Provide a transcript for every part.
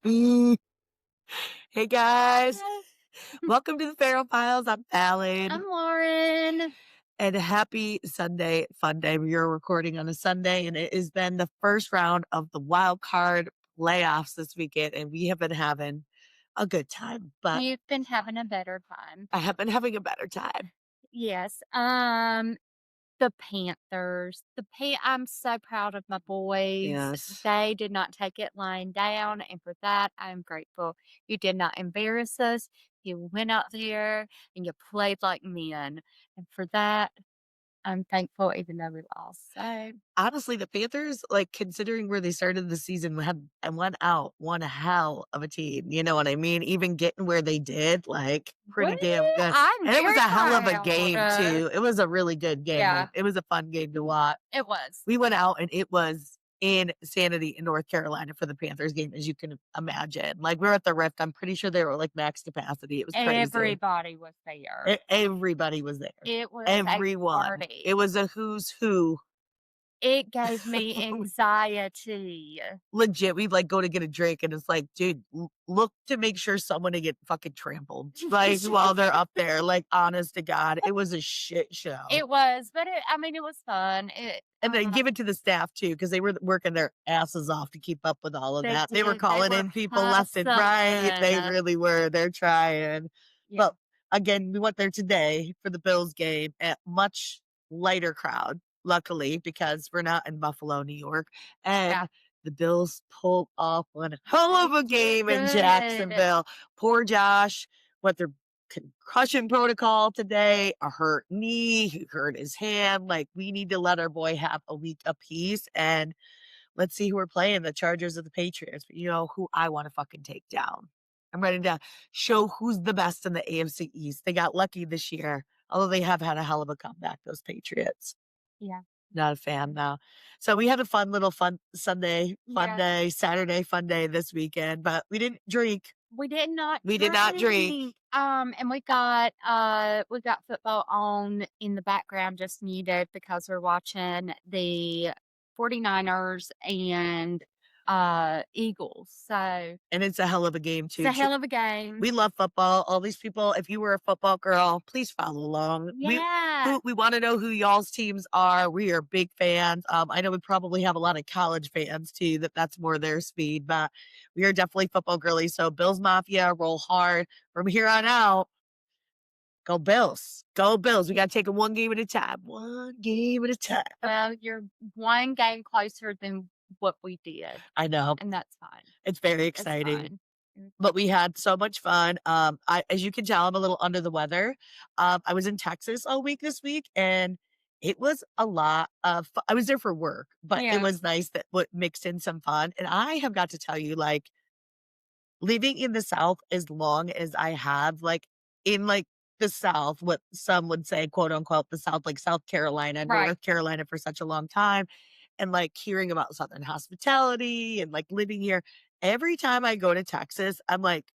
Mm. Hey guys, welcome to the Pharaoh Files. I'm Falon, I'm Lauren. and happy Sunday fun day. We are recording on a Sunday, and it has been the first round of the wild card playoffs this weekend, and we have been having a good time. But You've been having a better time. I have been having a better time. Yes. The Panthers. I'm so proud of my boys. Yes, They did not take it lying down, and for that I'm grateful. You did not embarrass us. You went out there and you played like men. And for that, I'm thankful even though we lost. So honestly, the Panthers, like considering where they started the season, had and went out one hell of a team. You know what I mean? Even getting where they did, like well, pretty damn good. I'm And it was very a hell of a proud. game too. It was a really good game. Yeah, It was a fun game to watch. it was. We went out and it was insanity in North Carolina for the Panthers game, as you can imagine. Like we were at the Rift. I'm pretty sure they were like max capacity. It was crazy. Everybody was there. Everybody was there. It was a Everyone. It party. was a who's who. It gave me anxiety. Legit, we'd, like, go to get a drink, and it's like, "Dude, l look to make sure someone didn't get fucking trampled, like, while they're up there." Like, honest to God, it was a shit show. It was, but it was fun. And then give it to the staff too, because they were working their asses off to keep up with all of They that. They were did, they calling were in people left and right. They hustling. really were. They're trying. Yeah, But, again, we went there today for the Bills game at much lighter crowd, luckily, because we're not in Buffalo, New York, yeah. and the Bills pulled off one hell They of a game in did. Jacksonville. Poor Josh went through concussion protocol today, a hurt knee, he hurt his hand. Like, we need to let our boy have a week apiece, and let's see who we're playing, the Chargers or the Patriots. But you know who I want to fucking take down. I'm ready to show who's the best in the AFC East. They got lucky this year, although they have had a hell of a comeback, those Patriots. Yeah. Not a fan now. So we had a fun Sunday fun Yeah. day, Saturday fun day this weekend, but we didn't drink. We did not We did not drink. drink. And we got football on in the background just muted because we're watching the 49ers and Eagles. So And it's a hell of a game it's too. a hell of a game. We love football. All these people, if you were a football girl, please follow along. Yeah. We want to know who y'all's teams are. We are big fans. I know we probably have a lot of college fans too, that's more their speed, but we are definitely football girlies. So Bills Mafia, roll hard. From here on out, go Bills. Go Bills. We gotta take it one game at a time. One game at a time. Well, you're one game closer than what we did, I know. and that's fine. It's very It's exciting. fine. Mm. But we had so much fun. As you can tell, I'm a little under the weather. I was in Texas all week this week, and it was a lot of I was there for work, but it Yeah. was nice that what mixed in some fun. And I have got to tell you, like, living in the South as long as I have, like, in, like, the South, what some would say, quote, unquote, "the South," like South Carolina, Right. North Carolina for such a long time, and, like, hearing about Southern hospitality and, like, living here. Every time I go to Texas, I'm like,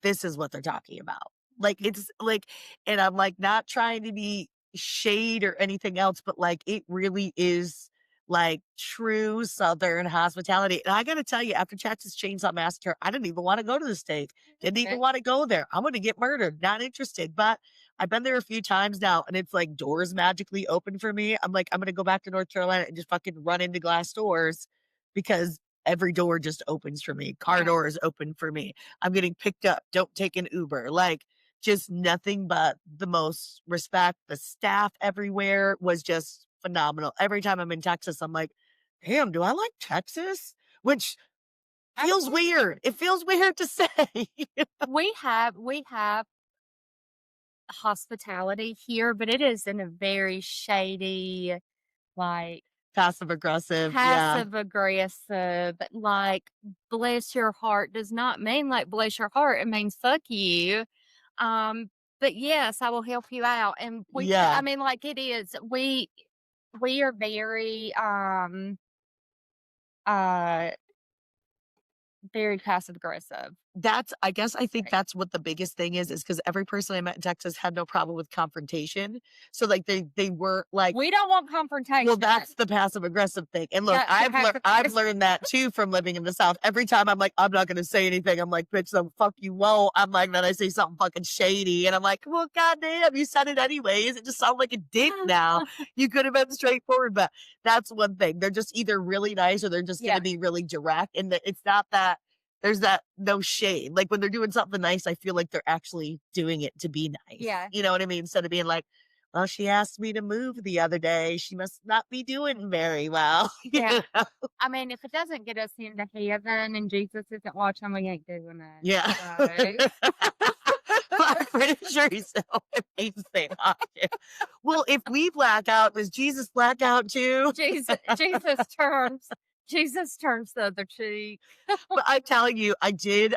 "This is what they're talking about." Like, it's like and I'm, like, not trying to be shade or anything else, but, like, it really is, like, true Southern hospitality, and I gotta tell you, after Texas Chainsaw Massacre, I didn't even wanna go to the state. Didn't even Okay. wanna go there. I'm gonna get murdered, not interested, but I've been there a few times now, and it's like doors magically open for me. I'm like, "I'm gonna go back to North Carolina and just fucking run into glass doors," because every door just opens for me. Car Yeah. doors open for me. I'm getting picked up. Don't take an Uber. Like, just nothing but the most respect. The staff everywhere was just phenomenal. Every time I'm in Texas, I'm like, damn, do I like Texas? Which I feels mean, weird. It feels weird to say. we have hospitality here, but it is in a very shady, like Passive aggressive. Yeah. passive aggressive, like bless your heart does not mean like bless your heart. It means fuck you. Um, but yes, I will help you out. And I Yeah. mean, like it is, we are very, uh, very passive aggressive. That's I guess I think Right. that's what the biggest thing is because every person I met in Texas had no problem with confrontation. So, like, they weren't like, We don't want well, confrontation. that's the passive aggressive thing, and look, That's the passive I've aggressive. learned that too from living in the South. Every time I'm like, "I'm not gonna say anything," I'm like, "Bitch, the fuck you won't." I'm like, then I say something fucking shady, and I'm like, "Well, goddamn, you said it anyways. It just sounds like a dick now. You could have been straightforward." But that's one thing. They're just either really nice or they're just gonna Yeah, be really direct, and it's not that there's that no shade. Like, when they're doing something nice, I feel like they're actually doing it to be nice. yeah, You know what I mean? Instead of being like, well, she asked me to move the other day. She must not be doing very well. You yeah. know? I mean, if it doesn't get us into heaven and Jesus isn't watching, we ain't doing it. Yeah. So I'm pretty sure he still remains the same object. Well, if we black out, does Jesus black out too? Jesus turns the other cheek. But I'm telling you, I did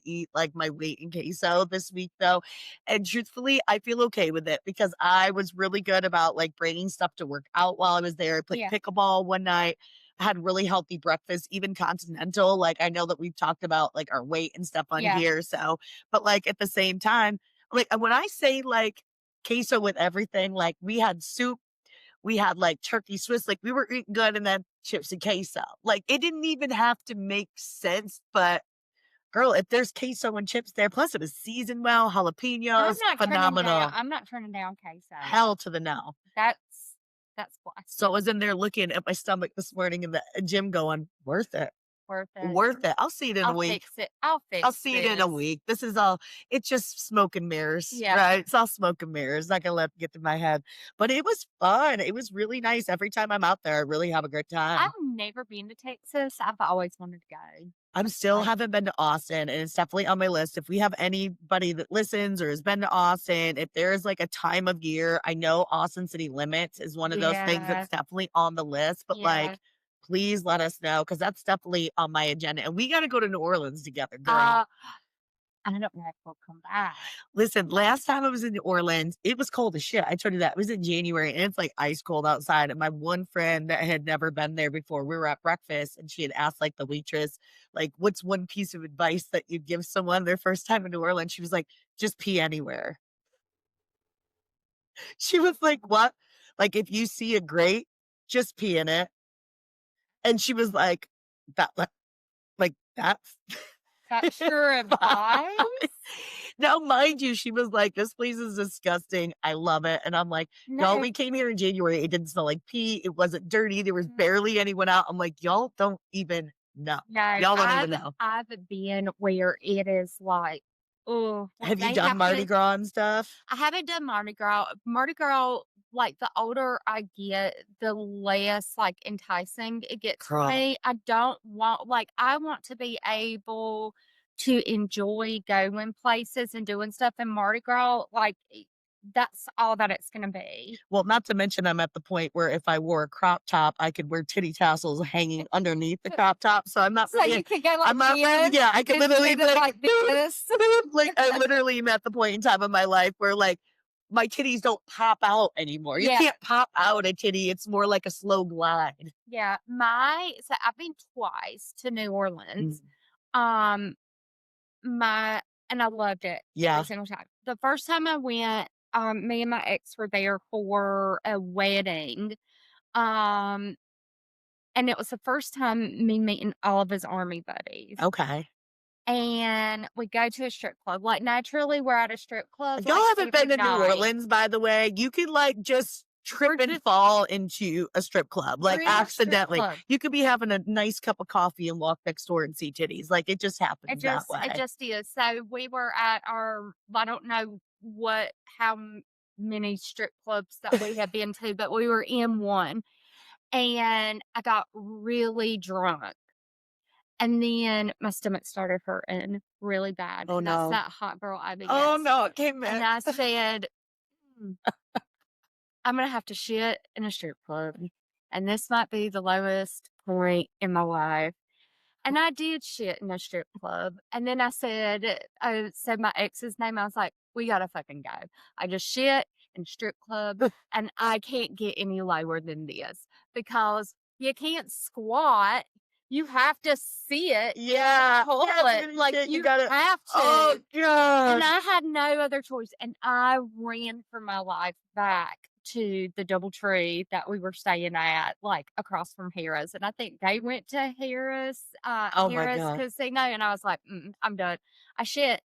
eat like my weight in queso this week though. And truthfully, I feel okay with it because I was really good about like bringing stuff to work out while I was there. I played Yeah, pickleball one night. I had really healthy breakfast, even continental. Like I know that we've talked about like our weight and stuff on yeah, here. So, but like at the same time, like when I say like queso with everything, like we had soup, we had, like, turkey Swiss, like, we were eating good and then chips and queso. Like, it didn't even have to make sense, but girl, if there's queso and chips there, plus it was seasoned well, jalapenos, phenomenal. I'm not turning down queso. Hell to the no. That's So I blasphemy. was in there looking at my stomach this morning in the gym going, "Worth it. Worth it. Worth it. I'll see it in a I'll week. fix it. I'll I'll fix see it in a this. week. This is all it's just smoke and mirrors, Yeah. right? It's all smoke and mirrors. Not gonna let it get to my head. But it was fun. It was really nice. Every time I'm out there, I really have a good I've time. never been to Texas. I've always wanted to go. I'm still Like, haven't been to Austin, and it's definitely on my list. If we have anybody that listens or has been to Austin, if there is like a time of year, I know Austin City Limits is one of those things yeah, that's definitely on the list, but yeah. like, please let us know because that's definitely on my agenda. And we got to go to New Orleans together, girl. Uh, I don't know if we'll come back. Listen, last time I was in New Orleans, it was cold as shit. I told you that. It was in January and it's like ice cold outside. And my one friend that had never been there before, we were at breakfast and she had asked like the waitress, like, what's one piece of advice that you'd give someone their first time in New Orleans? She was like, just pee anywhere. She was like, what? Like, if you see a grate, just pee in it. And she was like, that, like, that's That's your advice? Now, mind you, she was like, "This place is disgusting. I love it." And I'm like, "Y'all, No, we came here in January. It didn't smell like pee. It wasn't dirty. There was mm, barely anyone out." I'm like, "Y'all don't even know. no. Y'all don't even know." I've been where it is like, oh, when Have you they done have Mardi to. Gras and stuff? I haven't done Mardi Gras. Mardi Gras, like, the older I get, the less, like, enticing it gets for Girl, me. I don't want like, I want to be able to enjoy going places and doing stuff in Mardi Gras, like, that's all that it's gonna be. well, not to mention I'm at the point where if I wore a crop top, I could wear titty tassels hanging underneath the crop top, so So you can go I'm like not really this yeah, I could literally instead be of like, like this. like, I literally am at the point in time of my life where, like, my titties don't pop out anymore. You Yeah, can't pop out a titty, it's more like a slow glide. yeah. So I've been twice to New Orleans. Mm. Um, My and I loved it every Yeah, single time. The first time I went, me and my ex were there for a wedding, um, and it was the first time me meeting all of his army buddies. okay. And we go to a strip club. Like, naturally, we're at a strip club, If y'all like, haven't every been to New night. Orleans, by the way, you could, like, just trip We're and just fall into a strip club, we're like, in a strip accidentally. club. You could be having a nice cup of coffee and walk next door and see titties, like, it just happens that It way. just is. So we were at our I don't know how many strip clubs that we have been to, but we were in one. And I got really drunk, and then my stomach started hurting really bad, Oh, and that's no. that hot girl Oh, IBS. no, it came And back. I said, "Mm, I'm gonna have to shit in a strip club, and this might be the lowest point in my life." And I did shit in a strip club, and then I said my ex's name, I was like, "We gotta fucking go. I just shit in a strip club, and I can't get any lower than this because you can't squat." you have to see it in the Yeah. Yeah, it's toilet, gonna like, shit, you you gotta have oh to. And god. I had no other choice, and I ran for my life back to the DoubleTree that we were staying at, like, across from Harrah's, and I think they went to Oh my Harrah's god. Casino, and I was like, "Mm, I'm done. I shit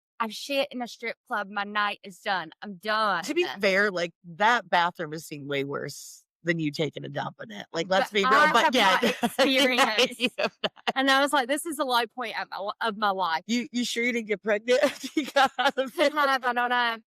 in a strip club. My night is done. I'm To done." be fair, like, that bathroom has seen way worse than you taking a dump in it. Like, But let's be real, I but have yeah. not Yeah, you experienced, have not. and I was like, "This is a low point at of my life." You sure you didn't get pregnant after you got out of Could it? have, I don't know.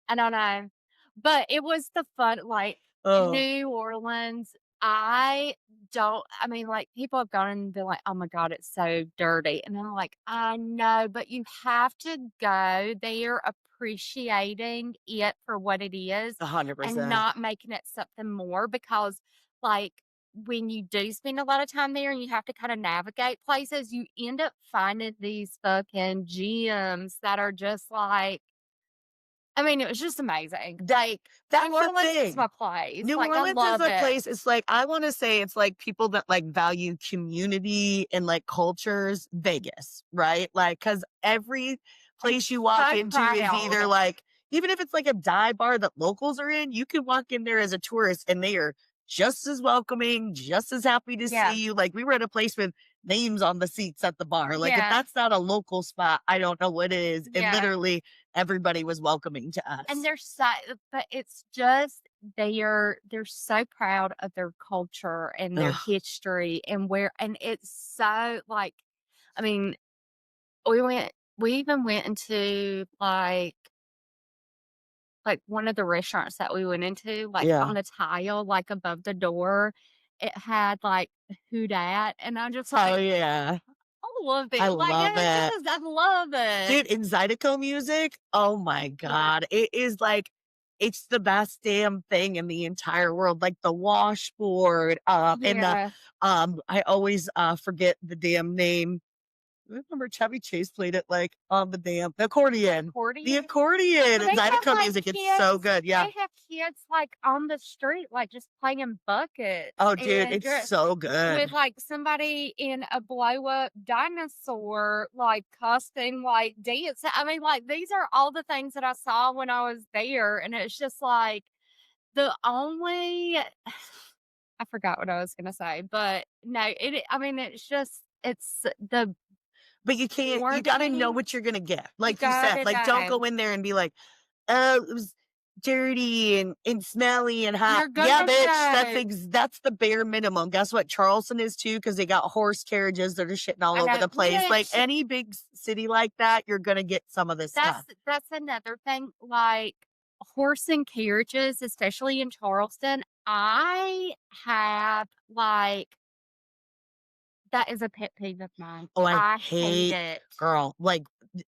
I don't know. But it was the fun like, Oh, New Orleans, I don't I mean, like, people have gone and been like, "Oh my god, it's so dirty." And I'm like, "I know, but you have to go there appreciating it for what it is and 100%. not making it something more," because, like, when you do spend a lot of time there and you have to kinda navigate places, you end up finding these fucking gems that are just like I mean, it was just amazing. That Like, New that's the Orleans is thing. my place. New Like, I Orleans is love a it. place, it's like, I wanna say it's like people that, like, value community and, like, cultures, Vegas, right? Like, cause every I'm place you walk so into is either, proud. like even if it's, like, a dive bar that locals are in, you can walk in there as a tourist, and they are just as welcoming, just as happy to Yeah, see you, like, we were at a place with names on the seats at the bar, like, if yeah, that's not a local spot, I don't know what is, and yeah. literally everybody was welcoming to And us. they're so but it's just they're so proud of their culture and their Ugh, history and where and it's so, like I mean, we even went into, one of the restaurants that we went into, like, on yeah. the tile, like, above the door, it had, like, "Who dat?" And I'm just Oh, like, yeah. I love I it. Like, love it it. just I love Dude, it. and Zydeco music, oh my Yeah. god, it is like it's the best damn thing in the entire world, like the washboard, and Yeah. I always, forget the damn name. I remember Chevy Chase played it, like, on the The accordion. The accordion. accordion Well, and they have, Zydeco like, music, it's so kids good, yeah. they have kids, like, on the street, like, just playing buckets Oh, dude, and it's dri so with, good. like, somebody in a blow up dinosaur, like, costume, like, dance. I mean, like, these are all the things that I saw when I was there, and it's just like the only I forgot what I was gonna say, but no, I mean, it's just it's the But you one gotta know thing what you're gonna get, you like you said, gotta like, don't know. go in there and be like, "Oh, it was dirty and smelly and hot." You're Yeah, gonna bitch, know. that's the bare minimum. Guess what? Charleston is too, because they got horse carriages that are shitting all I over know, the place. Like, which any big city like that, you're gonna get some of this stuff. that's another thing, like, horse and carriages, especially in Charleston, I have, like that is a pet peeve of mine. Oh, I I hate hate it. girl, like,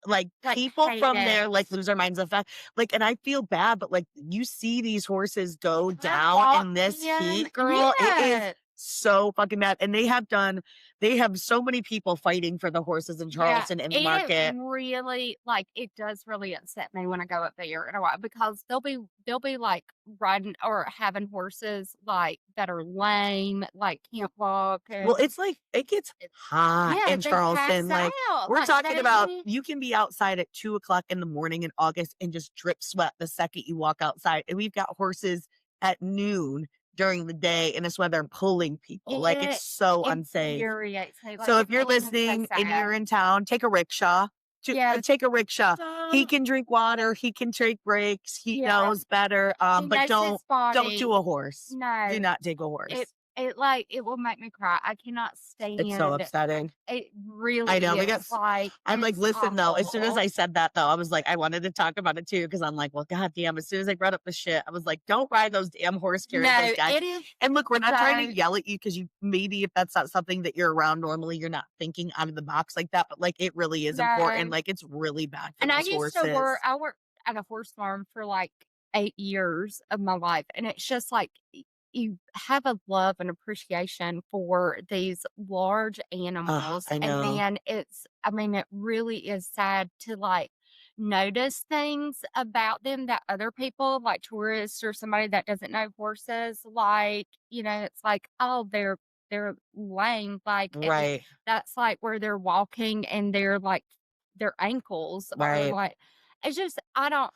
Like, people hate from it. there, like, lose their minds the fact like, and I feel bad, but, like, you see these horses go I down in walked this in heat, girl, it is yeah. so fucking bad, and they have so many people fighting for the horses in Yeah, Charleston in the it market. really like, it does really upset me when I go up there in a while because they'll be, like, riding or having horses, like, that are lame, like, can't walk, Well, and it's like it gets hot yeah, in they pass Charleston, like, out, we're like, talking about they you can be outside at 2 o'clock in the morning in August and just drip sweat the second you walk outside, and we've got horses at noon during the day in this weather pulling people, like, it's it so unsafe. infuriates me, like, So it if you're makes me so listening and sad. you're in town, take a rickshaw. Yeah. Take a rickshaw. He Don't can drink water, he can take breaks, he yeah, knows better, he but knows his don't do body. a horse. Do No, not take a it horse. it will make me cry, I cannot It's so stand upsetting. it I really know, we is, got s like, I'm like, it's "Listen, though," as soon as awful. I said that, though, I was like, I wanted to talk about it too because 'cause I'm like, "Well, goddamn," as soon as I brought up the shit, I was like, "Don't ride those damn horse carriages, No, guys." it is And look, we're not trying to so yell at you because you maybe if that's not something that you're around normally, you're not thinking out of the box like that, but, like, it really is important, no, like, it's really bad for and those horses. I worked at a horse farm for, like, 8 years of my life, and it's just like you have a love and appreciation for these large Ugh, animals, I and know. then I mean, it really is sad to, like, notice things about them that other people, like tourists or somebody that doesn't know horses, like, it's like, "Oh, they're their lane, like, Right, that's, like, where they're walking and they're, like, their ankles are, right. like it's just I don't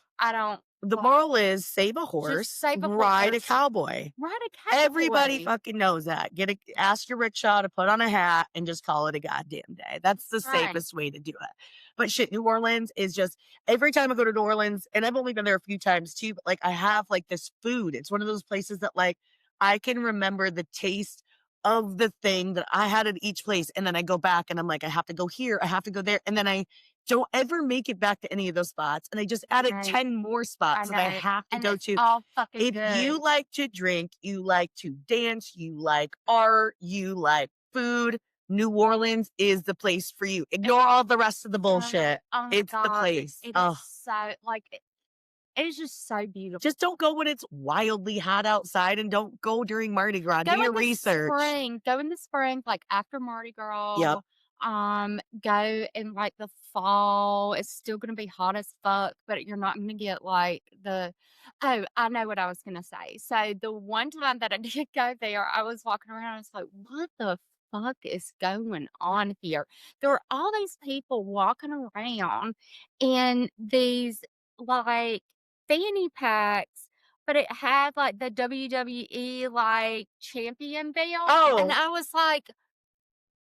The like, moral is save a just horse, save a ride a horse, cowboy. ride a Everybody cowboy. fucking knows that. Ask your rickshaw to put on a hat and just call it a goddamn day. That's the Right, safest way to do it. But shit, New Orleans is just every time I go to New Orleans, and I've only been there a few times too, but like I have like this food. It's one of those places that like I can remember the taste of the thing that I had at each place. And then I go back and I'm like, I have to go here, I have to go there. And then I don't ever make it back to any of those spots. And I just added right, 10 more I spots that I know, have to and go it's to. all fucking If you good. like to drink, you like to dance, you like art, you like food, New Orleans is the place for you. It Ignore all the rest of the so bullshit. oh my It's the god, place. it is Oh, so like, it is just so just beautiful. don't go when it's wildly hot outside and don't go during Mardi Gras. Do Go in your the research. spring. Go in the spring, like, after Mardi Yep. Gras. Go in, like, the fall. It's still gonna be hot as fuck, but you're not gonna get, like, the oh, I know what I was gonna say. So, the one time that I did go there, I was walking around, I was like, "What the fuck is going on here?" There were all these people walking around in these, like, fanny packs, but it had, like, the WWE, like, champion belt, and Oh, I was like,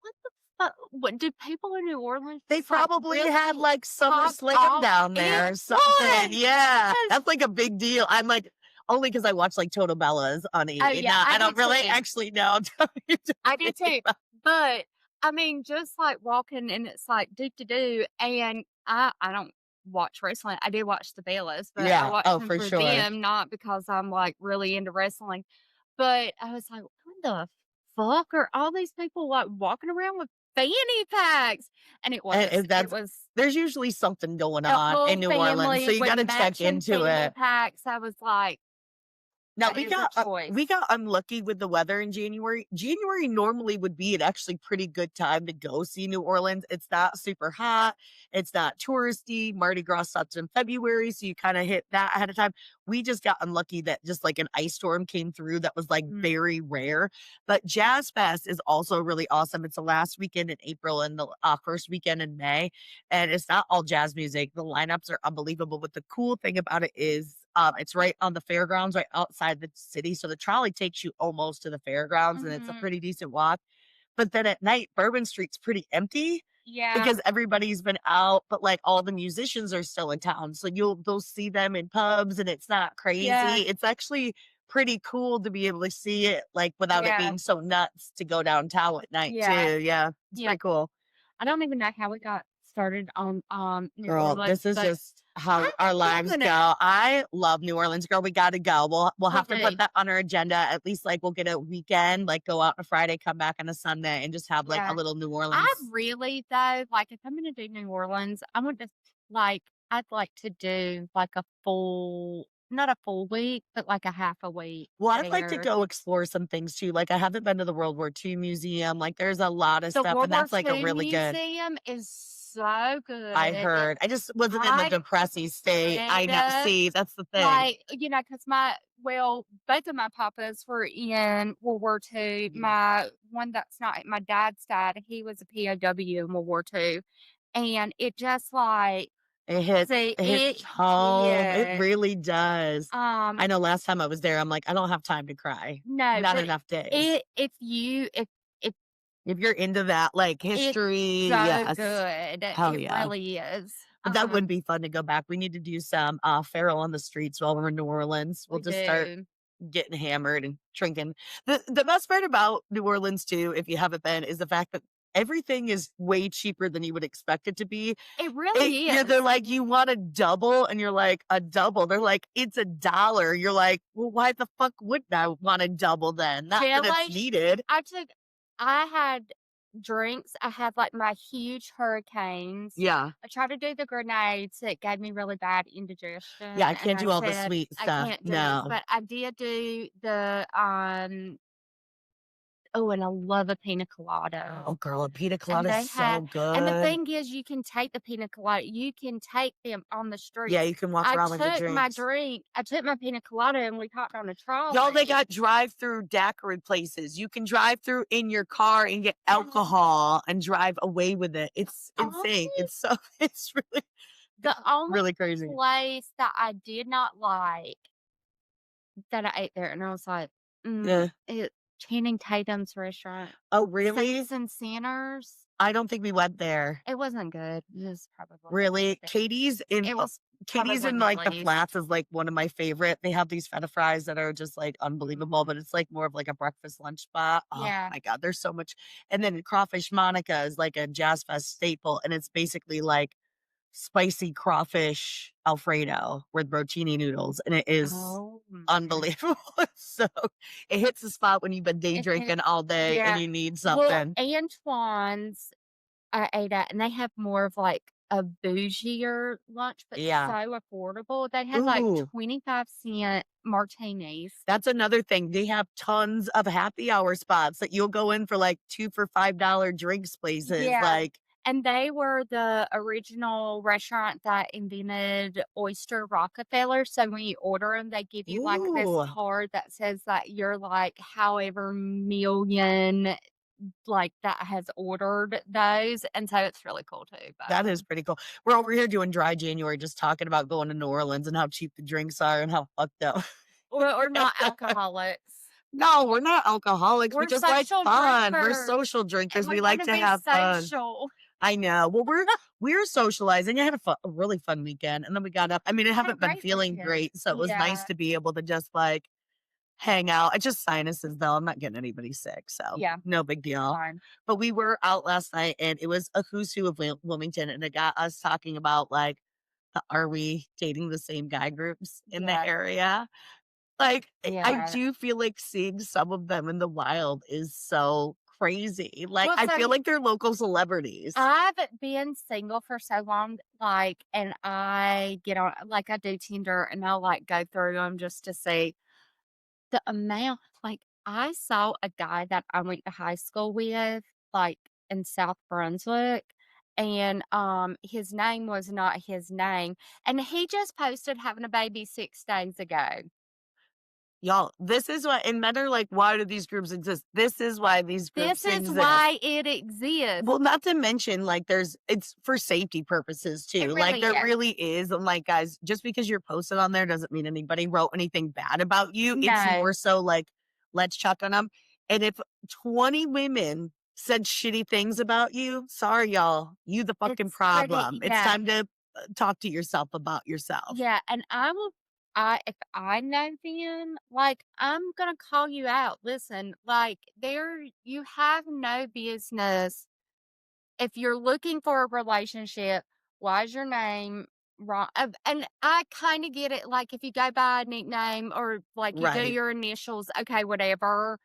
"What the fuck? What do people in New Orleans they just, like, probably had really like pop SummerSlam off?" down It there or something. was! Yeah. Yes! That's like a big deal. I'm like, only because I watch like Total Bellas on Oh, E! yeah, No, I I did don't really too. actually know I did WWE. too, but, I mean, just, like, walking and it's like, "Do, do, do," and I don't watch wrestling. I do watch the Bellas, but I Yeah. watch Oh, them for for sure. them, not because I'm, like, really into wrestling. But I was like, "What the fuck are all these people, like, walking around with fanny packs?" And it And was. It that's was there's usually something going a on in whole New Orleans, so family you with gotta check matching into fanny it. packs. I was like, Now "That is a we choice." got unlucky with the weather in January. January normally would be an actually pretty good time to go see New Orleans. It's not super hot, it's not touristy. Mardi Gras starts in February, so you kinda hit that ahead of time. We just got unlucky that just like an ice storm came through that was like Mm, very rare. But Jazz Fest is also really awesome. It's the last weekend in April and the first weekend in May. And it's not all jazz music. The lineups are unbelievable. But the cool thing about it is it's right on the fairgrounds, right outside the city. So the trolley takes you almost to the fairgrounds and it's a mhm. pretty decent walk. But then at night, Bourbon Street's pretty empty Yeah, because everybody's been out, but like all the musicians are still in town. So you'll see them in pubs and it's not crazy. yeah, It's actually pretty cool to be able to see it like without it yeah, being so nuts to go downtown at night yeah, too. Yeah. It's yeah. pretty cool. I don't even know how we got started on, New Girl, this Orleans, is but just how I'm our lives loving it. go. I love New Orleans, girl. We gotta go. We'll We have to put do. that on our agenda. At least like we'll get a weekend, like go out on a Friday, come back on a Sunday, and just have like a Yeah. little New I Orleans. really though, like, if I'm gonna do New Orleans, I want to like, I'd like to do like a full not a full week, but like a half a week Well, I'd like to there. go explore some things too. Like I haven't been to the World War II museum. Like there's a lot of The stuff, World and War that's like a II really good. museum is so I good. heard. I just wasn't in the I depressing state. I know. read, See, that's the thing. like, because both of my papas were in World War II. Yeah. My one that's not my dad's dad, he was a POW in World War II. And it just like see, It it hits home, it hit. really does. Um, I know last time I was there, I'm like, "I don't have time to cry." no, Not but enough days. it if If you're into that, like, it's history, so yes. good. Hell It yeah. really is. But that would be fun to go back. We need to do some, Farrell on the streets while we're in New Orleans. We'll We just start do. getting hammered and drinking. The best part about New Orleans too, if you haven't been, is the fact that everything is way cheaper than you would expect it to be. It really Yeah, they're is. like, "You want a double?" And you're like, "A double?" They're like, "It's $1." You're like, "Well, why the fuck wouldn't I want a double then?" Not that it's Jelly, needed. I took I had drinks. I had, like, my huge hurricanes. Yeah. I tried to do the grenades. It gave me really bad indigestion, Yeah, I and can't I do all the said, sweet "I stuff. can't do it." No. But I did do Oh, and I love a pina colada. Oh, girl, a pina And colada is they so had and the good. thing is you can take the pina colada, you can take them on the Yeah, street. you can walk around with your drinks. I took my pina colada and we hopped on a Y'all, they trolley. got drive-through daiquiri places. You can drive through in your car and get alcohol and drive away with it. It's insane. Only It's so it's the only really crazy. place that I did not like that I ate there, and I was like, Yeah. Channing Tatum's restaurant, Oh, really? Saints and Sinners. I don't think we went there. It wasn't good. It was probably the least Really? bit. Katie's It was Katie's probably in, the like, the least. Flats is, like, one of my favorite. They have these feta fries that are just, like, unbelievable, but it's, like, more of, like, a breakfast lunch spot. Oh Yeah. my god, there's so much and then Crawfish Monica is, like, a Jazz Fest staple, and it's basically, like, spicy crawfish Alfredo with rotini noodles, and it is Oh, man. unbelievable. So, it hits the spot when you've been day It hit drinking all day and yeah. you need Well, something. Antoine's I ate at, and they have more of, like, a bougier lunch, but Yeah. so affordable. They had, like, Ooh. 25-cent martinis. That's another thing. They have tons of happy hour spots that you'll go in for like 2 for $5 drinks places, Yeah, like, and they were the original restaurant that invented Oyster Rockefeller, so when you order them, they give you, like, this ooh, card that says that you're, like, however million, like, that has ordered those, and so it's really cool too, that but is pretty cool. We're over here doing dry January, just talking about going to New Orleans and how cheap the drinks are and how fucked up. we're not alcoholics. No, we're not alcoholics. We We're just like social fun. We're drinkers, social and drinkers. we We like wanna to be have fun. social. I know. Well, we're socializing. I had a really fun weekend, and then we got up. I mean, I I had a haven't been great feeling weekend. great, so it was nice Yeah, to be able to just like hang out. It's just sinuses though. I'm not getting anybody sick, so yeah, no big it's deal. fine. But we were out last night and it was a who's who of Wilmington and it got us talking about like the are we dating the same guy groups in the Yeah, area? Like I yeah. do feel like seeing some of them in the wild is so crazy. Like Well, I feel so like they're local celebrities. I've been single for so long, like, and I get on like, I do Tinder, and I'll, like, go through them just to see the amount like, I saw a guy that I went to high school with, like, in South Brunswick, and, his name was not his name, and he just posted having a baby 6 days ago. Y'all, this is why and men are like, why do these groups exist? This is why these This groups is exist. why it exists. Well, not to mention, like, it's for safety purposes It too. Like, really there is. really is. I'm like, guys, just because you're posted on there doesn't mean anybody wrote anything bad about you. It's No, more so like, let's check on them. And if 20 women said shitty things about you, sorry, y'all, you the fucking it's pretty problem. It's yeah. time to talk to yourself about yourself. Yeah, and I if I know them, like, I'm gonna call you out. Listen, like, you have no business if you're looking for a relationship, why is your name wrong? And I kind of get it. Like, if you go by a nickname or like you do Right. your initials, okay, whatever.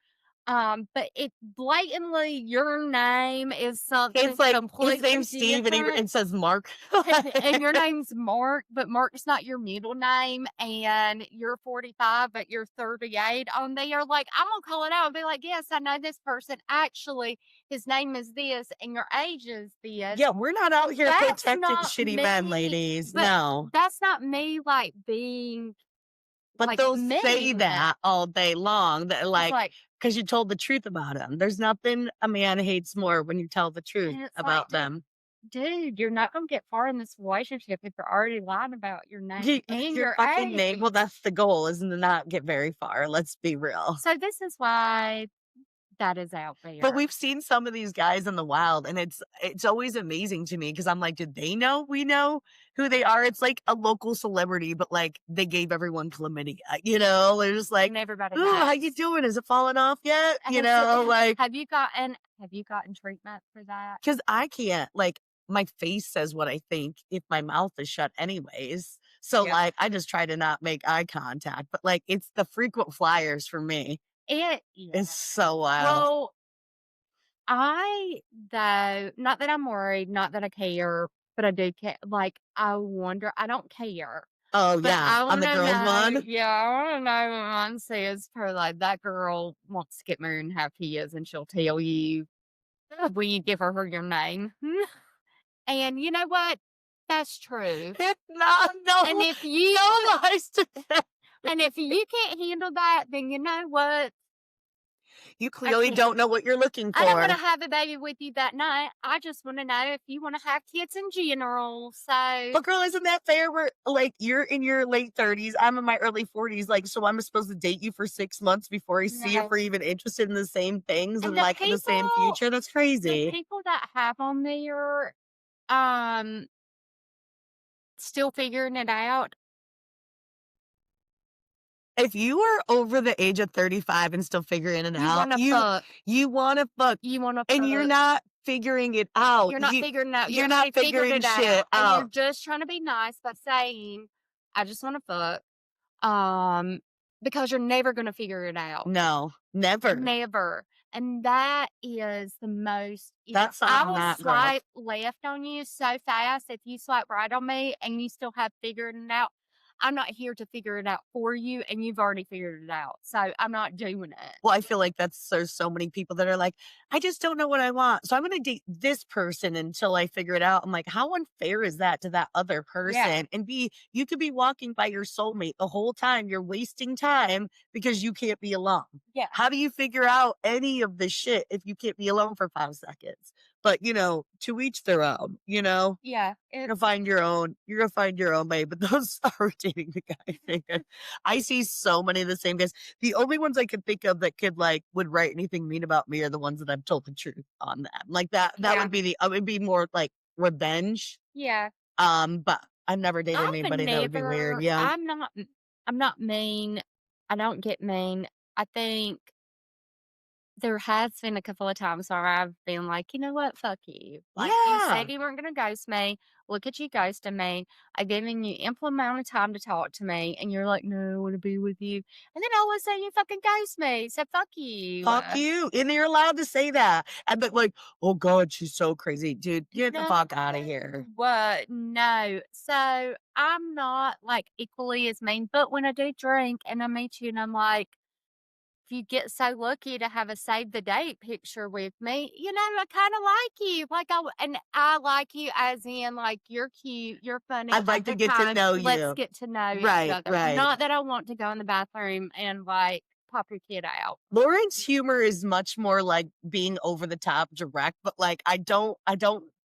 But if blatantly your name is It's something like his completely name's Steve and he different, and says Mark. and your name's Mark, but Mark's not your middle name, and you're 45, but you're 38 on there, like, I'm gonna call it out and be like, "Yes, I know this person. Actually, his name is this, and your age is this." Yeah, we're not out here That's protecting not shitty men, me, ladies. but No. that's not me, like, being, But like, they'll say mean. that all day long, that It's like, like because you told the truth about him. There's nothing a man hates more when you tell the truth and it's like, about them. dude, you're not gonna get far in this relationship if you're already lying about your name Ye and your your fucking name well, age. that's the goal, is to not get very far, let's be real. So this is why that is out But there. we've seen some of these guys in the wild, and it's always amazing to me because 'cause I'm like, "Did they know we know who they are?" It's like a local celebrity, but, like, they gave everyone chlamydia, you know? They're just like, And everybody "Ooh, how you knows. doing? Is it falling off yet?" You Has it know, ha like have you gotten treatment for that? 'cause I can't, like, my face says what I think if my mouth is shut anyways. So, Yep. like, I just try to not make eye contact, but, like, it's the frequent flyers for me. Yeah. It's so wild. Well, I though not that I'm worried, not that I care, but I do care like, I wonder I don't care. Oh, But yeah, I on the wanna girls know, one? yeah, I wanna know what mine says for, like, that girl wants to get married and have kids, and she'll tell you when you give her your name. And you know what? That's true. No, And no, if you no lies to that. and if you can't handle that, then you know what? You I clearly don't can't. know what you're looking I don't wanna for. have a baby with you that night. I just wanna know if you wanna have kids in general. So, But girl, isn't that fair? Where like you're in your late 30s, I'm in my early 40s. Like, so I'm supposed to date you for 6 months before I see if no. we're even interested in the same things And and like in the same future. That's the crazy. people that have on there, um, still figuring it out, If you are over the age of 35 and still figuring it you out, wanna fuck. you want to fuck, You wanna and you're fuck. not figuring it out. You're not figuring it out. You You're not already figured figuring it shit out, and you're out. just trying to be nice by saying, "I just wanna fuck," um, because you're never gonna figure it out. No, never. Never. And that is the most That's I on will that girl. swipe left on you so fast if you swipe right on me and you still have figured it out. I'm not here to figure it out for you, and you've already figured it out. So I'm not doing it. Well, I feel like there's so many people that are like, I just don't know what I want. So I'm going to date this person until I figure it out. I'm like, how unfair is that to that other Yeah. person? And B, you could be walking by your soulmate the whole time. You're wasting time because you can't be alone. Yeah. How do you figure out any of this shit if you can't be alone for 5 seconds? But to each their own, Yeah. you're gonna find your own way. But those are dating the guy thing. I see so many of the same guys. The only ones I could think of that would write anything mean about me are the ones that I've told the truth on them. Like that Yeah. would be would be more like revenge. Yeah. But I've never dated I've anybody that would be weird. never Yeah. I'm not mean. I don't get mean. I think there has been a couple of times where I've been like, "You know what? Fuck you. Like, you Yeah. said you weren't gonna ghost me. Look at you ghosting me. I've given you ample amount of time to talk to me, and you're like, 'No, I wanna be with you.' And then all of a sudden you fucking ghost me. So fuck you." Fuck you. And you're allowed to say that. And but like, oh God, she's so crazy. Dude, get the No. fuck out of here. What? No. So I'm not like equally as mean, but when I do drink and I meet you and I'm like, if you get so lucky to have a save the date picture with me, I kind of like you. And I like you as in like you're cute, you're funny, I'd have like a to good get to time. know Let's you. get to know each Right, other. right. Not that I want to go in the bathroom and like pop your kid out. Lauren's humor is much more like being over the top direct, but like I don't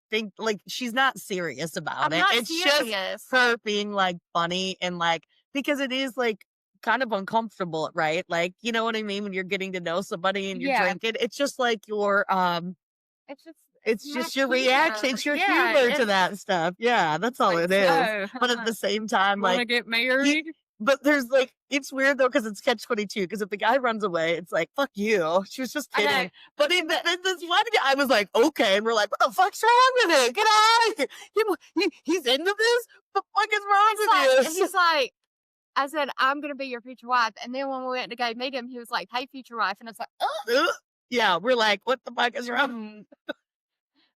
think like she's not serious about I'm it. not It's just serious. her being like funny and like because it is like kind of uncomfortable, right? Like, you know what I mean? When you're getting to know somebody and you're Yeah. drinking, it's just like It's it's my just your reaction, humor. it's your Yeah. humor to that stuff. Yeah, that's It's all like, it is. so But at the same time, want like to get you married? but there's like it's weird though because it's catch 22 because if the guy runs away, it's like, "Fuck you." She was just I know. kidding. But in this one guy, I was like, "Okay." And we're like, "What the fuck's wrong with it? Get out of here." He's into this? What the fuck is wrong with you? He's like, I said, "I'm gonna be your future wife," and then when we went to go meet him, he was like, "Hey, future wife," and I was like, "Oh." Yeah, we're like, "What the fuck is wrong?"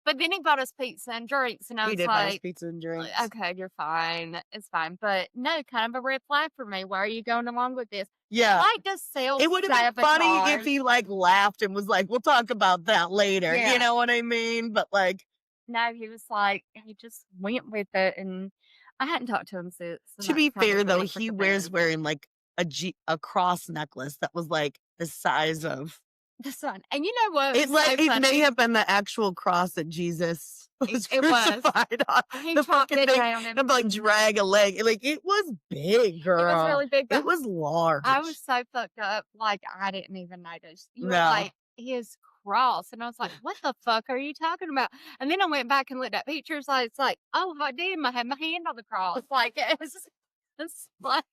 But then he bought us pizza and drinks, and I He was did buy us like, pizza and drinks. "Okay, you're fine. It's fine." But no, kind of a red flag for me. Why are you going along with this? Yeah. Like to It would have been funny if self-sabotage. he, like, laughed and was like, "We'll talk about that later." You Yeah. know what I mean? But, like, No, he was like, he just went with it, and I hadn't talked to him since, and to that's be probably fair, when though, he took he offense. wearing, like, a cross necklace that was, like, the size of The son. And you know what was so it may funny? have been the actual cross that Jesus was It was. crucified on. He The chopped fucking it thing down and, like, and drag a leg. Like, it was big, it was girl. really big, It but was I was large. so fucked up, like, I didn't even notice. You were No. like, "His cross," and I was like, "What the fuck are you talking about?" And then I went back and looked at pictures, like, it's like, "Oh, hot damn, I had my hand on the cross." Like, it's like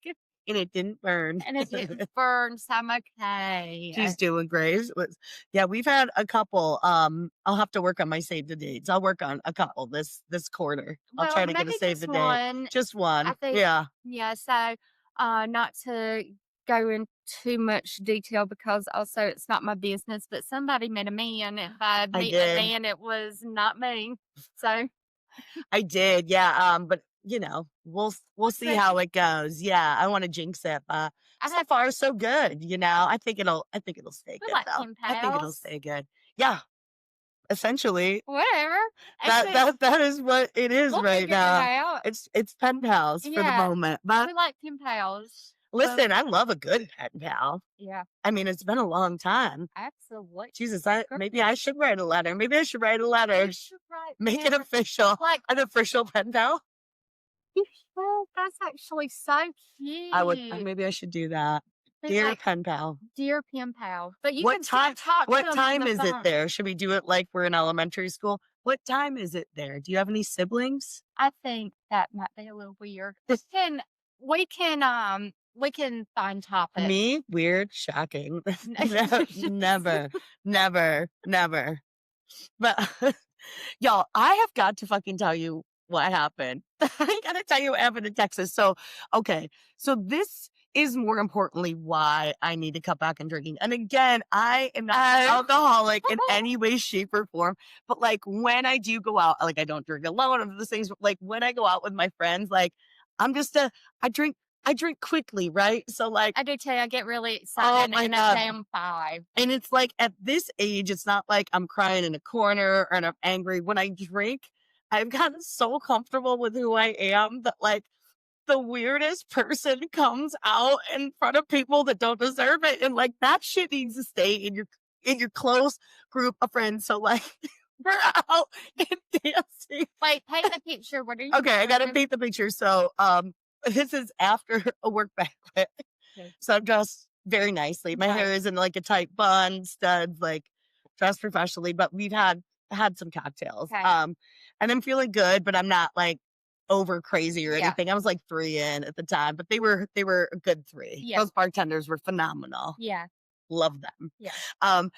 And it didn't burn. and it didn't burn, so I'm okay. She's doing great. It was yeah, we've had a couple, I'll have to work on my save the dates. I'll work on a couple this quarter. I'll Well, try to get a maybe save just the date. one. Just I one. think Yeah. yeah, so, not to go in too much detail because also it's not my business, but somebody met a man, and by I meeting a did. man, it was not me. So, I did, yeah, but we'll see how it goes. Yeah, I want to jinx it, but I so have far so good. I think it'll stay we good like though. pen I think it'll pals. stay good. Yeah, essentially, Whatever. that Actually, that that is what it is we'll right figure it now. out. It's pen pals for the Yeah, moment. But we like pen pals. Well, listen, I love a good pen pal. yeah, I mean, it's been a long time. absolutely. Jesus, maybe I should write a letter. Maybe I should write a letter. You should write Make it pen official. like, An official pen pal. you should. That's actually so cute. Maybe I should do that. Be Dear like, pen pal. "Dear pen pal," but you What can still time talk to what them on time the is it phone. there? Should we do it like we're in elementary school? What time is it there? Do you have any siblings? I think that might be a little weird. We can find topics. Me? Weird, shocking. No, never, never, never. But y'all, I have got to fucking tell you what happened. I gotta tell you what happened in Texas. So, okay. So this is more importantly why I need to cut back on drinking. And again, I am not an Oh. alcoholic in any way, shape, or form. But like when I do go out, like I don't drink alone of those things, but like when I go out with my friends, like I'm just I drink I drink quickly, right? So like, I do too. I get really oh excited my in a God. damn 5. And it's like at this age, it's not like I'm crying in a corner and I'm angry. When I drink, I've gotten so comfortable with who I am that like the weirdest person comes out in front of people that don't deserve it. And like that shit needs to stay in your close group of friends. So like we're out and dancing. Wait, paint the picture. What are you Okay, I gotta doing? paint the picture. So this is after a work banquet. Okay. So I'm dressed very nicely. My Right. hair is in like a tight bun, studs, like dressed professionally, but we've had some cocktails. Okay. And I'm feeling good, but I'm not like over crazy or Yeah. anything. I was like 3 in at the time, but they were a good 3. Yeah. Those bartenders were phenomenal. Yeah. Love them. Yeah. Um,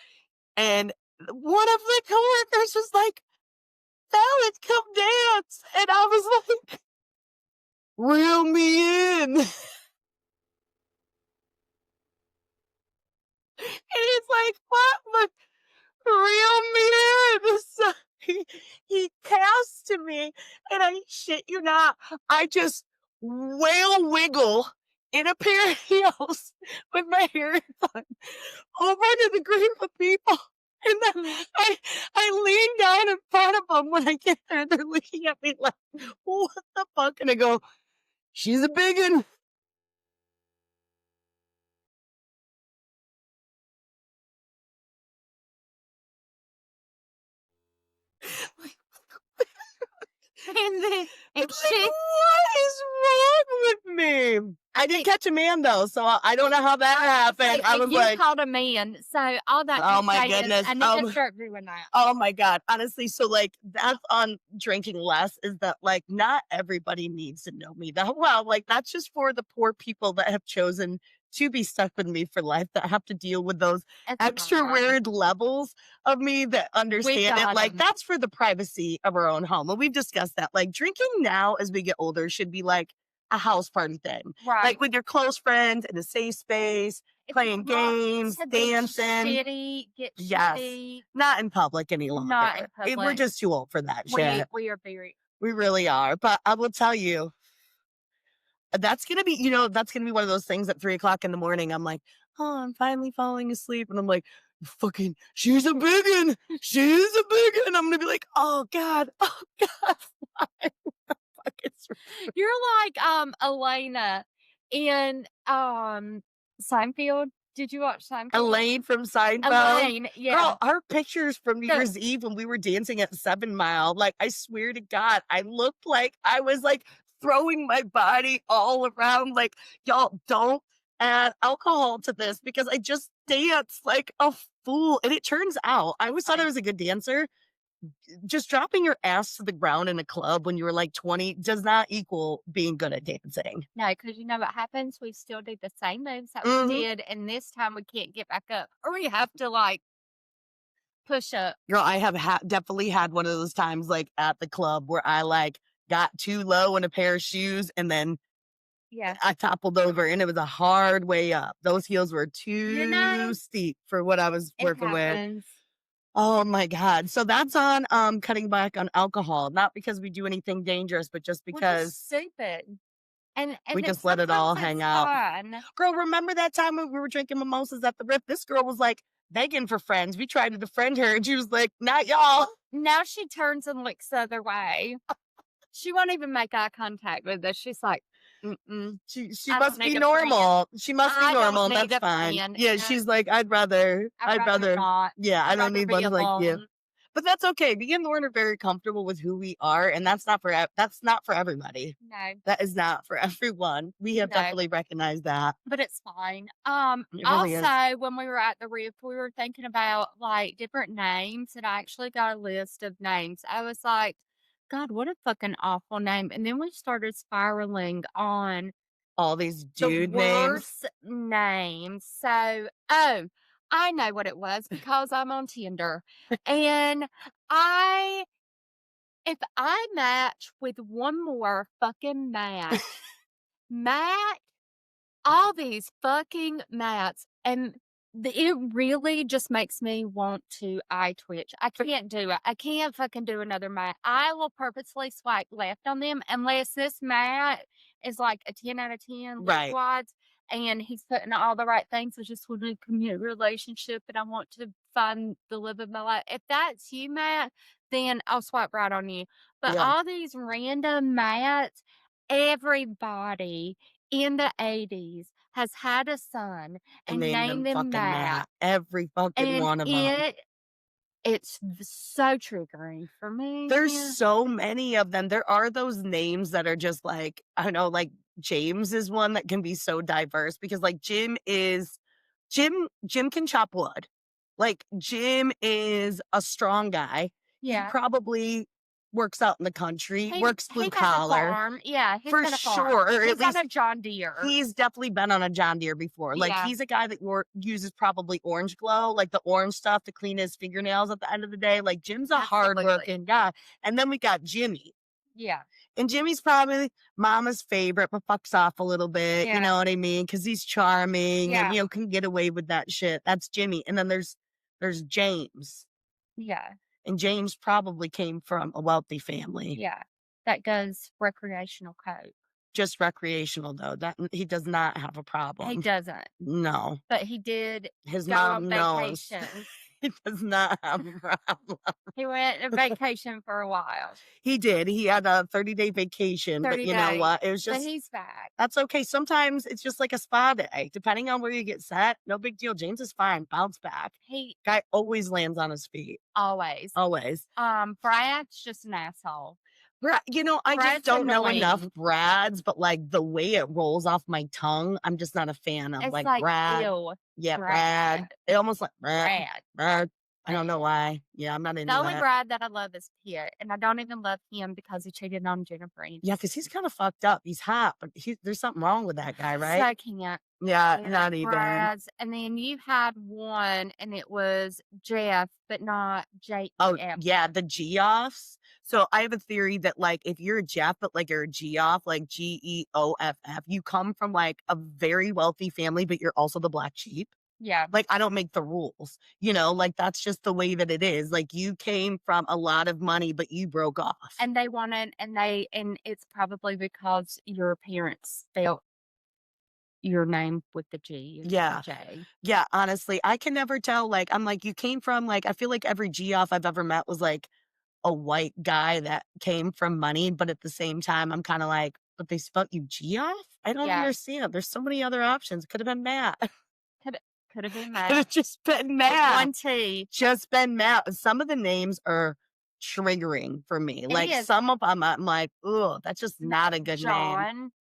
and one of the coworkers was like, "Fallon, come dance," and I was like, "Reel me in." And it's like, what? Reel me in. So he cast to me, and I shit you not, I just whale wiggle in a pair of heels with my hair on over to the group of people. And then I lean down in front of them when I get there. They're looking at me like, what the fuck? And I go, she's a big one. And then, I'm and like, she, what is wrong with me? I didn't catch a man though, so I don't know how that happened. I and was you like, called a man. So all that oh to my say is goodness. I need to start doing that. Oh my God. Honestly, so like that's on drinking less is that like not everybody needs to know me that well. Like that's just for the poor people that have chosen to be stuck with me for life that have to deal with those It's extra not. weird levels of me that We understand it. got Like him. that's for the privacy of our own home. And we've discussed that. Like drinking now as we get older should be like a house party thing. Like Right. with your close friends in a safe space, If you playing want games, to be dancing. shitty, get Yes. shitty. Not in public any Not in longer. We're public. just too old for that We shit. we are very We really are. But I will tell you, that's gonna be one of those things at 3 o'clock in the morning. I'm like, oh, I'm finally falling asleep. And I'm like, fucking, she's a big one. She's a big one. I'm gonna be like, oh God, oh God, why? Fuck, it's You're like Elena in Seinfeld. Did you watch Seinfeld? Elaine from Seinfeld. Elaine, yeah. Girl, our pictures from New The Year's Eve when we were dancing at 7 Mile, like, I swear to God, I looked like I was, like, throwing my body all around, like, y'all don't add alcohol to this because I just danced like a fool, and it turns out I always thought I fine. was a good dancer. Just dropping your ass to the ground in a club when you were, like, 20 does not equal being good at dancing. No, because you know what happens? We still do the same moves that we Mhm. did, and this time we can't get back up, or we have to like push up. Girl, I have definitely had one of those times, like, at the club where I, like, got too low in a pair of shoes and then Yeah, I toppled over, and it was a hard way up. Those heels were you too know, steep for what I was it working with. happens. Oh my god. So that's on, cutting back on alcohol, not because we do anything dangerous, but just Which is because stupid. we It just let it all sometimes hang it's out. fun. Girl, remember that time when we were drinking mimosas at the Riff? This girl was, like, begging for friends. We tried to befriend her, and she was like, "Not y'all." Now she turns and looks the other way. She won't even make eye contact with us. She's like, "Mm-mm, She I don't must be need a friend. normal. She must be I don't normal, and need that's a fine. friend. Yeah, No, she's like, I'd I'd rather rather not. yeah, I I'd don't rather need be one like you." alone." But that's okay. Me and Lauren are very comfortable with who we are, and that's not for everybody. No, That is not for everyone. We have no. definitely recognized that. But it's fine. It really is. Also, when we were at the Reef, we were thinking about, like, different names, and I actually got a list of names. I was like, "God, what a fucking awful name." And then we started spiraling on All these the dude names. worst names. So, oh, I know what it was because I'm on Tinder. And I if I match with one more fucking Matt all these fucking mats, and it really just makes me want to eye twitch. I can't do it. I can't fucking do another mat. I will purposely swipe left on them unless this mat is like a 10 out of 10 look Right. wise, and he's putting all the right things. I just want a committed relationship and I want to find the love of my life. If that's you, Matt, then I'll swipe right on you. But Yeah. all these random mats, everybody in the '80s has had a son And and name named them them fucking Matt, Matt. Every fucking and one of them. so triggering for There's me. so many of them. There are those names that are just like, I don't know, like James is one that can be so diverse because like Jim can chop wood. Like Jim is a strong guy. He Yeah, probably works out in the country, works blue he has a collar farm. Yeah, he's for got a farm. sure, or at He's on least a John Deere. he's definitely been on a John Deere before. Like, Yeah, he's a guy that uses probably orange glow, like the orange stuff to clean his fingernails at the end of the day. Like, Jim's a absolutely. hardworking guy. And then we got Jimmy. Yeah, And Jimmy's probably mama's favorite, but fucks off a little bit. You yeah, know what I mean? Because he's charming and yeah, can get away with that shit. That's Jimmy. And then there's James. yeah, And James probably came from a wealthy family. yeah. That does recreational coke. Just recreational though. That he does not have a He problem. doesn't, No. but he did His go on mom knows. vacation. He does not have a problem. He went on vacation for a while, He did. He had a 30-day vacation, but 30 you know days, what? It was but just he's back. that's okay. Sometimes it's just like a spa day. Depending on where you get set, no big deal. James is fine. Bounce back. He Guy always lands on his feet. always. Always. Brad's just an asshole. I just Brad's don't know enough annoying. Brads, but like the way it rolls off my tongue, I'm just not a fan of It's like like, Brad. ew, Yeah, Brad. Brad, It almost like Brad. Brad, Brad. I don't know Brad. why. Yeah, I'm not The into only that. Brad that I love is Pitt, and I don't even love him because he cheated on Jennifer Yeah, because Aniston. he's kind of fucked up. He's hot, but there's something wrong with that guy, So right? I can't Yeah, stand not even. Brad's. And then you had one, and it was Jeff, but not Oh, JEF. yeah, the G-offs. So I have a theory that like if you're a Jeff, but like you're a G-off, like Geoff, you come from like a very wealthy family, but you're also the black sheep. Yeah. Like I don't make the rules, like that's just the way that it is. Like you came from a lot of money, but you broke off. And they wanted, and it's probably because your parents spelled your name with the G instead of Yeah. J. Yeah, honestly, I can never tell. Like, I'm like, you came from like, I feel like every G off I've ever met was like a white guy that came from money, but at the same time, I'm kind of like, but they spelt you G off? I don't Yeah. understand. There's so many other options. Could have been Matt. Could could have been Could Matt have just been with Matt. one T. Just been Matt. Some of the names are triggering for me. It Like is. some of them, I'm like, oh, that's just No, not a good name. John,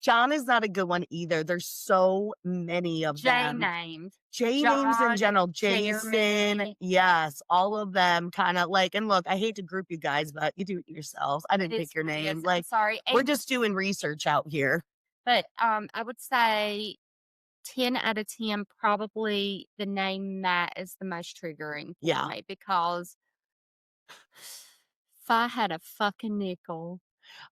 John is not a good one either. There's so many of J them. names. J names in John, general, Jason, Jeremy. yes, all of them kinda like and look, I hate to group you guys, but you do it yourselves. I It didn't is pick your what it name, is. I'm like, sorry. we're And just doing research out here. but I would say 10 out of 10, probably the name Matt is the most triggering for Yeah. me because if I had a fucking nickel,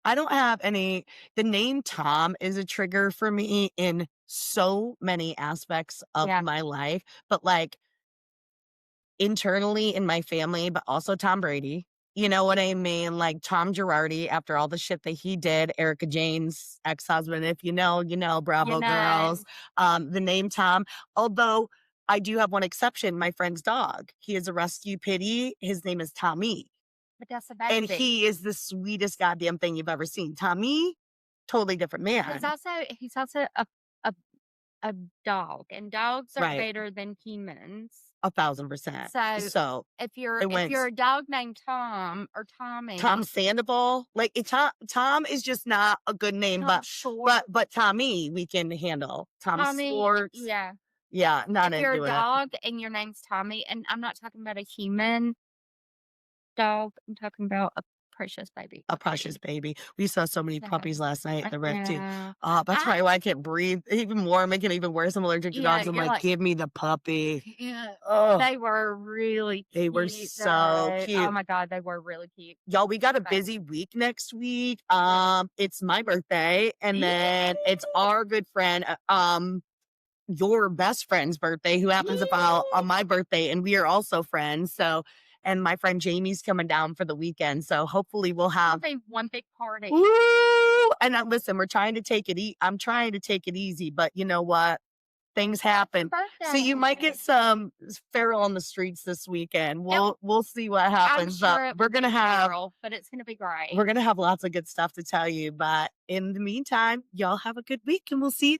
I don't have any the name Tom is a trigger for me in so many aspects of yeah, my life, but, like, internally in my family, but also Tom Brady. You know what I mean? Like Tom Girardi, after all the shit that he did, Erica Jane's ex-husband, if you know, you know, You Bravo girls. know, The name Tom, although I do have one exception, my friend's dog. He is a rescue pitty. His name is Tommy. but that's a And baby. he is the sweetest goddamn thing you've ever seen. Tommy, totally different He's man. also he's also a a dog, and dogs are Right. better than humans. 1,000%. So, So if it you're went a dog named Tom or Tom Tommy, Sandoval, like, Tom is just not a good name, Tom but Short, but Tommy, we can handle. Tom Tommy, Schwartz, yeah. yeah, not If you're a into it. dog and your name's Tommy, and I'm not talking about a human dog, I'm talking about a precious baby A precious puppy. baby. We saw so many So, puppies last night at I the rec too. know. That's I probably why I can't breathe even more, making it even worse. I'm allergic to Yeah, dogs. I'm you're like, like, "Give me the puppy." yeah. Oh, They were really they were cute so though. Oh cute. my god, they were really cute. Y'all, we got a But busy week next week. It's my birthday, and then Yay! it's our good friend, your best friend's birthday, who happens to fall Yay! on my birthday, and we are also friends. So, and my friend Jamie's coming down for the weekend. So hopefully we'll It's gonna have be one big party. woo. And listen, we're trying to take it. I'm trying to take it easy, but you know what? Things It's your happen. So you might get birthday. some feral on the streets this weekend. It We'll see what I'm happens. But sure it will be feral, but it's gonna be we're great. gonna have lots of good stuff to tell you. But in the meantime, y'all have a good week, and we'll see you